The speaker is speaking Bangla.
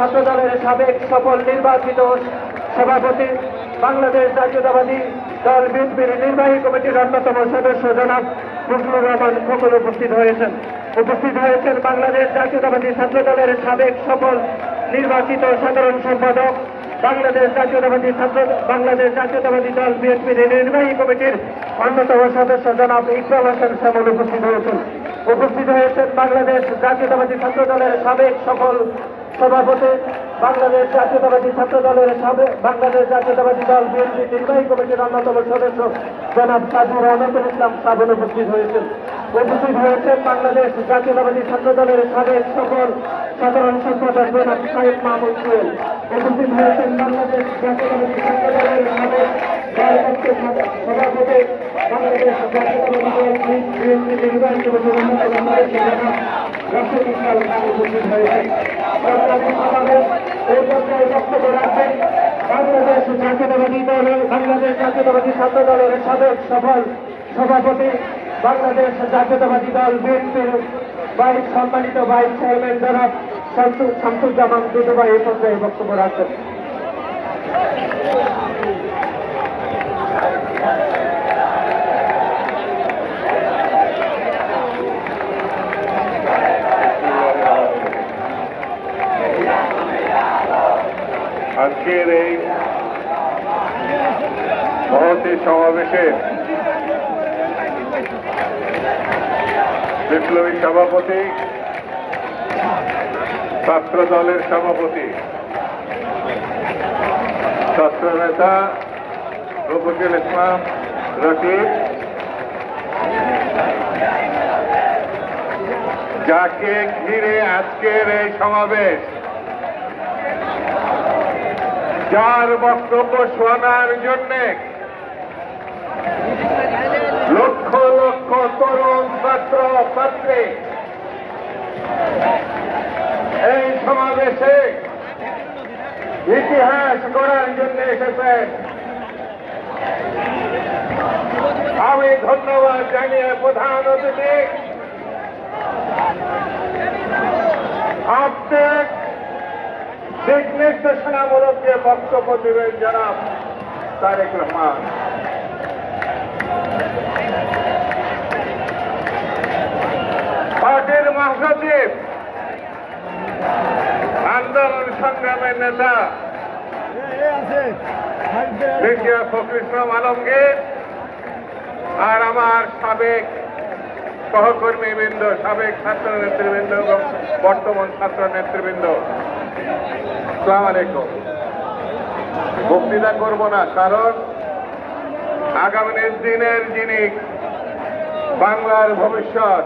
ছাত্র দলের সাবেক সফল নির্বাচিত সভাপতি, বাংলাদেশ জাতীয়তাবাদী দল বিএনপির নির্বাহী কমিটির অন্যতম সদস্য জনাব ফজলুর রহমান খোকন উপস্থিত হয়েছেন। বাংলাদেশ জাতীয়তাবাদী ছাত্র দলের সাবেক সফল নির্বাচিত সাধারণ সম্পাদক, বাংলাদেশ জাতীয়তাবাদী দল বিএনপির নির্বাহী কমিটির অন্যতম সদস্য জনাব ইকবাল হোসেন শ্যামল উপস্থিত হয়েছেন। বাংলাদেশ জাতীয়তাবাদী ছাত্র দলের সাবেক সফল সভাপতি, বাংলাদেশ জাতীয়তাবাদী দল বিএনপি নির্বাহী কমিটির অন্যতম সদস্য জনাব সাজু রহমতুল ইসলাম শ্রাবণ উপস্থিত হয়েছেন। বাংলাদেশ জাতীয়তাবাদী ছাত্র দলের সাবেক সফল সাধারণ সম্পাদক জনাব সাহেব মাহমুদ জুয়েল উপস্থিত হয়েছেন। বাংলাদেশ জাতীয়তাবাদী ছাত্র দলের সাবেক সভাপতি, বাংলাদেশ জাতীয়তাবাদী দল বিএনপি নির্বাহী কমিটির অন্যতম সদস্য জনাব রাশেদ ইসলাম খান উপস্থিত হয়েছেন। এই পর্যায়ে বক্তব্য রাখবেন বাংলাদেশ জাতীয়তাবাদী ছাত্র দলের সাবেক সফল সভাপতি, বাংলাদেশ জাতীয়তাবাদী দল বিএনপির সম্মানিত ভাইস চেয়ারম্যান জনাব শামসুজ্জামান দুদু ভাই এই পর্যায়ে বক্তব্য রাখবেন। আজকের এই মহতী সমাবেশে বিপ্লবী সভাপতি, ছাত্র দলের সভাপতি, ছাত্র নেতা রফিকুল ইসলাম রকিব, যাকে ঘিরে আজকের এই সমাবেশ, যার বক্তব্য শোনার জন্য লক্ষ লক্ষ তরুণ ছাত্র ছাত্রী এই সমাবেশে ইতিহাস গড়ার জন্য এসেছেন। আমি ধন্যবাদ জানিয়ে প্রধান অতিথি আপনার দিক নির্দেশনামূলক যে বক্তব্য দেবেন জনাব তারেক রহমান। পার্টির মহাসচিব, আন্দোলন সংগ্রামের নেতা মির্জা ফখরুল ইসলাম আলমগীর আর আমার সাবেক সহকর্মীবৃন্দ, সাবেক ছাত্র নেতৃবৃন্দ এবং বর্তমান ছাত্র নেতৃবৃন্দ, আসসালামু আলাইকুম। বক্তৃতা করব না, কারণ আগামী দিনের যিনি বাংলার ভবিষ্যৎ,